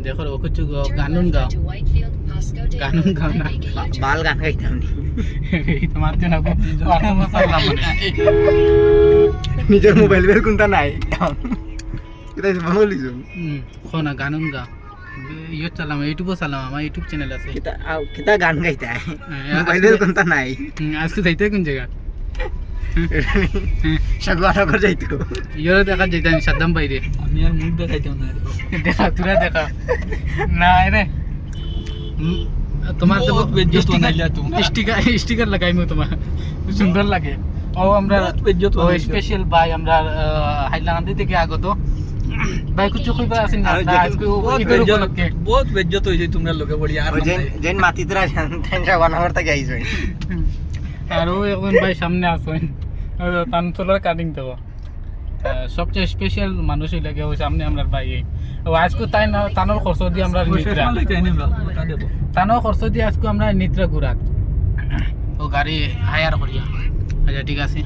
দেখো ও কিছু গানুন গাও গানুন গাও না বাল গান গাইতাম নি এই তোমার জন্য পাঠা মশলা মানে নিজের মোবাইল বের কোনটা নাই এটা বলিস খোনা গানুন গা ইয়ে চালাম ইউটিউবও চালাম আমার ইউটিউব চ্যানেল আছে কিতা গান গাইতা মোবাইল বের কোনটা নাই আজকে যাইতে কোন জায়গা সাগর যাইতো ইয়ে দেখা যাইতে আমি সাদ্দাম বাইরে আমি আর মুখ দেখাইতাম না দেখা তুরা দেখা না রে তোমার তো বেজ্জত বানাইলা তোমরা স্টিকার লাগাইমু তোমার সুন্দর লাগে ও আমরা বেজ্জত ও স্পেশাল ভাই আমরা হাইলাকান্দি থেকে আগত ভাই কিছু কইবা আছেন না আজকে ঈদের উপলক্ষে বহুত বেজ্জত হইছে তোমরা লোকে বলি আর যেন মাতিতরা তেনরা বানাবার থেকে আইছ আর ও এখন ভাই সামনে আসেন তান চলার কাটিং দেবো সবচেয়ে স্পেশাল মানুষই লাগে ওই সামনে আমরা ভাই ও আজকে তাই না তানোর খরচ দিয়ে আমরা নিত্রা তানো খরচ দিয়ে আজকে আমরা নিত্রা ঘুরাত ও গাড়ি হায়ার করিয়া আচ্ছা ঠিক আছে